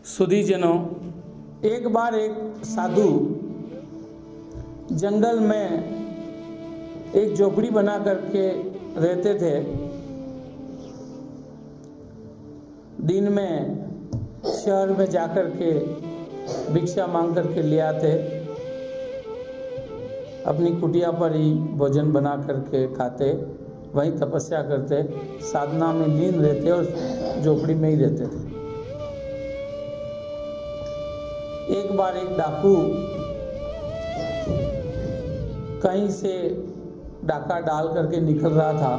सुधीजनों, एक बार एक साधु जंगल में एक झोपड़ी बना करके रहते थे। दिन में शहर में जाकर के भिक्षा मांग करके ले आते, अपनी कुटिया पर ही भोजन बना करके खाते, वहीं तपस्या करते, साधना में लीन रहते और झोपड़ी में ही रहते थे। एक बार एक डाकू कहीं से डाका डाल करके निकल रहा था,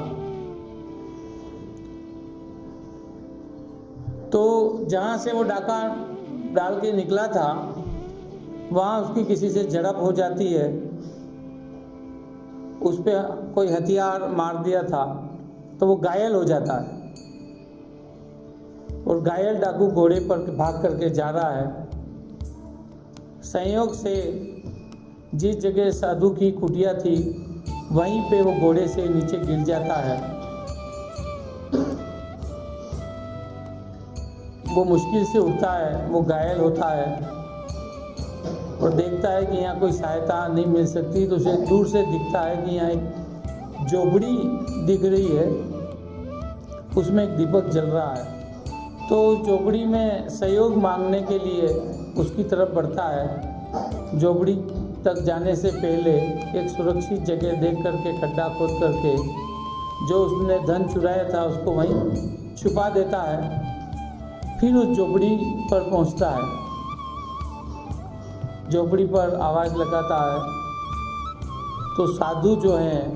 तो जहाँ से वो डाका डाल के निकला था वहाँ उसकी किसी से झड़प हो जाती है। उस पर कोई हथियार मार दिया था तो वो घायल हो जाता है, और घायल डाकू घोड़े पर भाग करके जा रहा है। संयोग से जिस जगह साधु की कुटिया थी वहीं पे वो घोड़े से नीचे गिर जाता है। वो मुश्किल से उठता है, वो घायल होता है और देखता है कि यहाँ कोई सहायता नहीं मिल सकती, तो उसे दूर से दिखता है कि यहाँ एक झोपड़ी दिख रही है, उसमें एक दीपक जल रहा है। तो उस झोपड़ी में सहयोग मांगने के लिए उसकी तरफ बढ़ता है। झोपड़ी तक जाने से पहले एक सुरक्षित जगह देख करके खड्डा खोद करके जो उसने धन चुराया था उसको वहीं छुपा देता है। फिर उस झोपड़ी पर पहुंचता है, झोपड़ी पर आवाज़ लगाता है तो साधु जो हैं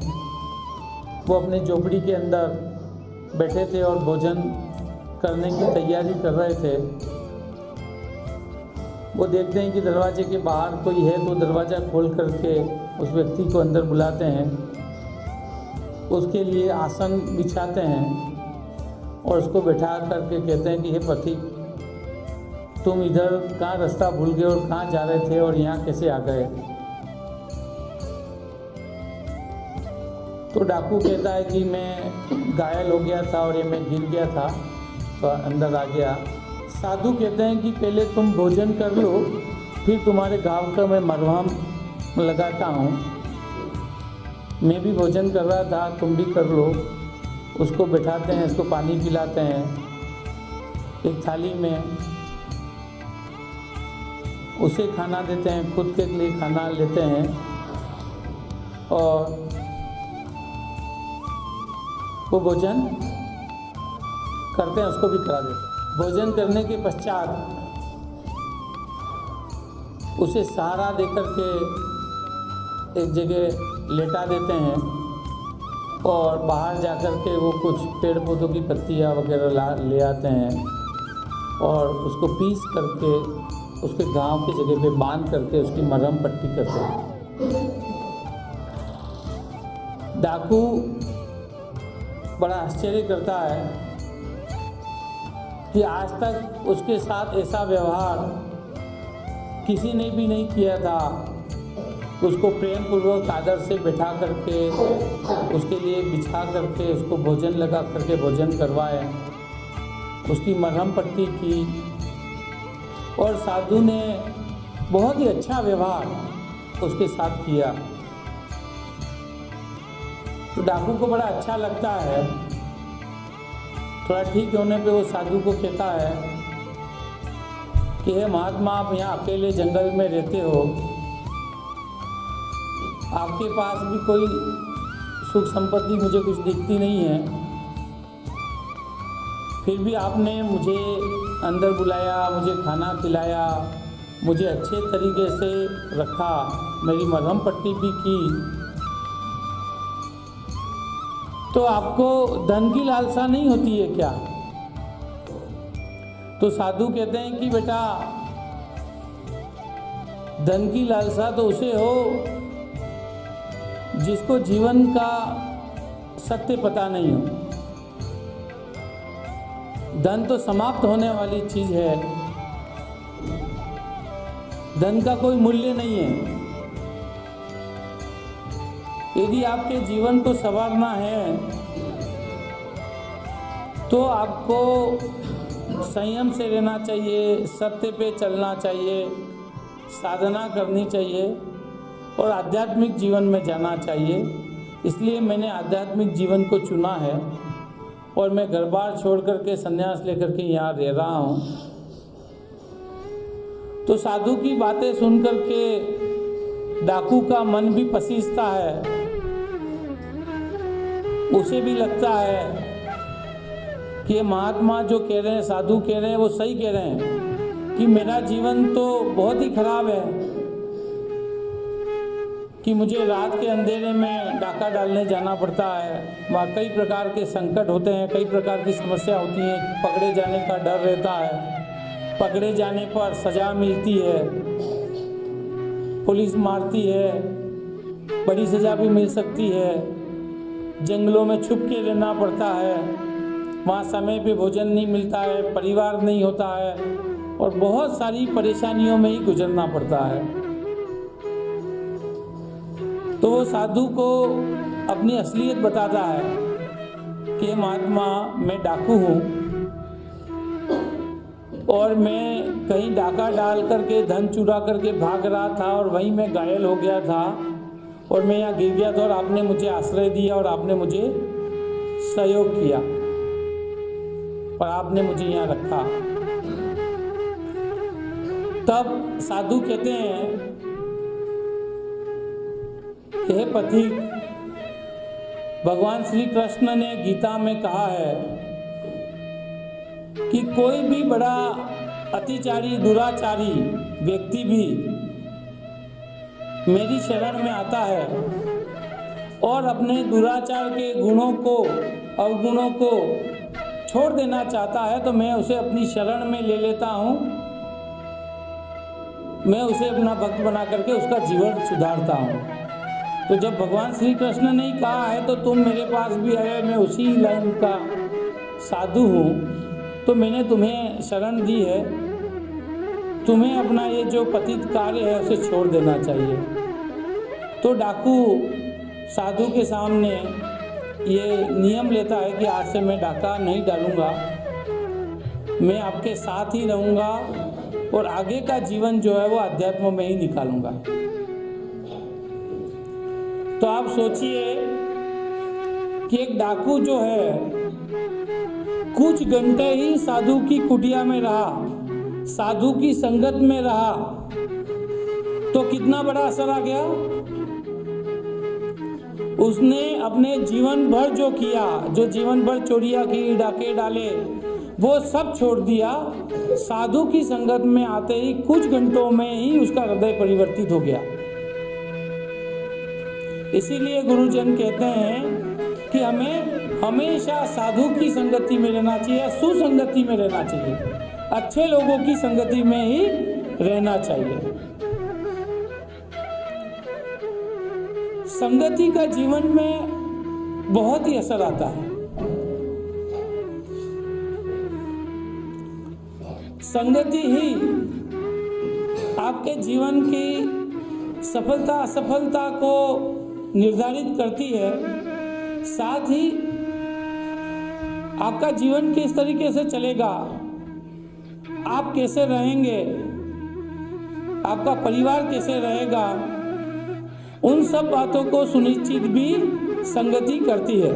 वो अपने झोपड़ी के अंदर बैठे थे और भोजन करने की तैयारी कर रहे थे। वो देखते हैं कि दरवाजे के बाहर कोई है, तो दरवाज़ा खोल करके उस व्यक्ति को अंदर बुलाते हैं, उसके लिए आसन बिछाते हैं और उसको बैठा करके कहते हैं कि हे पथिक, तुम इधर कहाँ रास्ता भूल गए और कहाँ जा रहे थे और यहाँ कैसे आ गए? तो डाकू कहता है कि मैं घायल हो गया था और ये मैं गिर गया था तो अंदर आ गया। साधु कहते हैं कि पहले तुम भोजन कर लो, फिर तुम्हारे घाव का मैं मरहम लगाता हूँ। मैं भी भोजन कर रहा था, तुम भी कर लो। उसको बैठाते हैं, उसको पानी पिलाते हैं एक थाली में, उसे खाना देते हैं, खुद के लिए खाना लेते हैं और वो भोजन करते हैं, उसको भी करा देते हैं। भोजन करने के पश्चात उसे सहारा देकर के एक जगह लेटा देते हैं और बाहर जाकर के वो कुछ पेड़ पौधों की पत्तियाँ वगैरह ले आते हैं और उसको पीस करके उसके घाव की जगह पे बांध करके उसकी मरहम पट्टी करते हैं। डाकू बड़ा आश्चर्य करता है कि आज तक उसके साथ ऐसा व्यवहार किसी ने भी नहीं किया था। उसको प्रेम पूर्वक आदर से बैठा करके उसके लिए बिछा करके उसको भोजन लगा करके भोजन करवाए, उसकी मरहम पट्टी की और साधु ने बहुत ही अच्छा व्यवहार उसके साथ किया। तो डाकू को बड़ा अच्छा लगता है। थोड़ा ठीक होने पे वो साधु को कहता है कि हे महात्मा, आप यहाँ अकेले जंगल में रहते हो, आपके पास भी कोई सुख संपत्ति मुझे कुछ दिखती नहीं है, फिर भी आपने मुझे अंदर बुलाया, मुझे खाना खिलाया, मुझे अच्छे तरीके से रखा, मेरी मरहम पट्टी भी की, तो आपको धन की लालसा नहीं होती है क्या? तो साधु कहते हैं कि बेटा, धन की लालसा तो उसे हो जिसको जीवन का सत्य पता नहीं हो। धन तो समाप्त होने वाली चीज है, धन का कोई मूल्य नहीं है। यदि आपके जीवन को संवारना है तो आपको संयम से रहना चाहिए, सत्य पे चलना चाहिए, साधना करनी चाहिए और आध्यात्मिक जीवन में जाना चाहिए। इसलिए मैंने आध्यात्मिक जीवन को चुना है और मैं घर बार छोड़ करके संन्यास लेकर के यहाँ रह रहा हूँ। तो साधु की बातें सुन करके डाकू का मन भी पसीजता है, उसे भी लगता है कि ये महात्मा जो कह रहे हैं, साधु कह रहे हैं, वो सही कह रहे हैं कि मेरा जीवन तो बहुत ही खराब है, कि मुझे रात के अंधेरे में डाका डालने जाना पड़ता है, वहाँ कई प्रकार के संकट होते हैं, कई प्रकार की समस्या होती हैं, पकड़े जाने का डर रहता है, पकड़े जाने पर सज़ा मिलती है, पुलिस मारती है, बड़ी सज़ा भी मिल सकती है, जंगलों में छुप के रहना पड़ता है, वहाँ समय पे भोजन नहीं मिलता है, परिवार नहीं होता है और बहुत सारी परेशानियों में ही गुजरना पड़ता है। तो वो साधु को अपनी असलियत बताता है कि महात्मा, मैं डाकू हूँ और मैं कहीं डाका डाल करके धन चुरा करके भाग रहा था और वहीं मैं घायल हो गया था और मैं यहाँ गिर गया था और आपने मुझे आश्रय दिया और आपने मुझे सहयोग किया और आपने मुझे यहाँ रखा। तब साधु कहते हैं, हे पथिक, भगवान श्री कृष्ण ने गीता में कहा है कि कोई भी बड़ा अतिचारी दुराचारी व्यक्ति भी मेरी शरण में आता है और अपने दुराचार के गुणों को, अवगुणों को छोड़ देना चाहता है तो मैं उसे अपनी शरण में ले लेता हूँ, मैं उसे अपना भक्त बना करके उसका जीवन सुधारता हूँ। तो जब भगवान श्री कृष्ण ने ही कहा है तो तुम मेरे पास भी आए, मैं उसी लाइन का साधु हूँ, तो मैंने तुम्हें शरण दी है, तुम्हें अपना ये जो पतित कार्य है उसे छोड़ देना चाहिए। तो डाकू साधु के सामने ये नियम लेता है कि आज से मैं डाका नहीं डालूंगा, मैं आपके साथ ही रहूँगा और आगे का जीवन जो है वो अध्यात्म में ही निकालूंगा। तो आप सोचिए कि एक डाकू जो है कुछ घंटे ही साधु की कुटिया में रहा, साधु की संगत में रहा, तो कितना बड़ा असर आ गया। उसने अपने जीवन भर जो किया, जो जीवन भर चोरियां की, डाके डाले, वो सब छोड़ दिया। साधु की संगत में आते ही कुछ घंटों में ही उसका हृदय परिवर्तित हो गया। इसीलिए गुरुजन कहते हैं कि हमें हमेशा साधु की संगति में रहना चाहिए, सुसंगति में रहना चाहिए, अच्छे लोगों की संगति में ही रहना चाहिए। संगति का जीवन में बहुत ही असर आता है। संगति ही आपके जीवन की सफलता असफलता को निर्धारित करती है, साथ ही आपका जीवन किस तरीके से चलेगा, आप कैसे रहेंगे, आपका परिवार कैसे रहेगा, उन सब बातों को सुनिश्चित भी संगति करती है।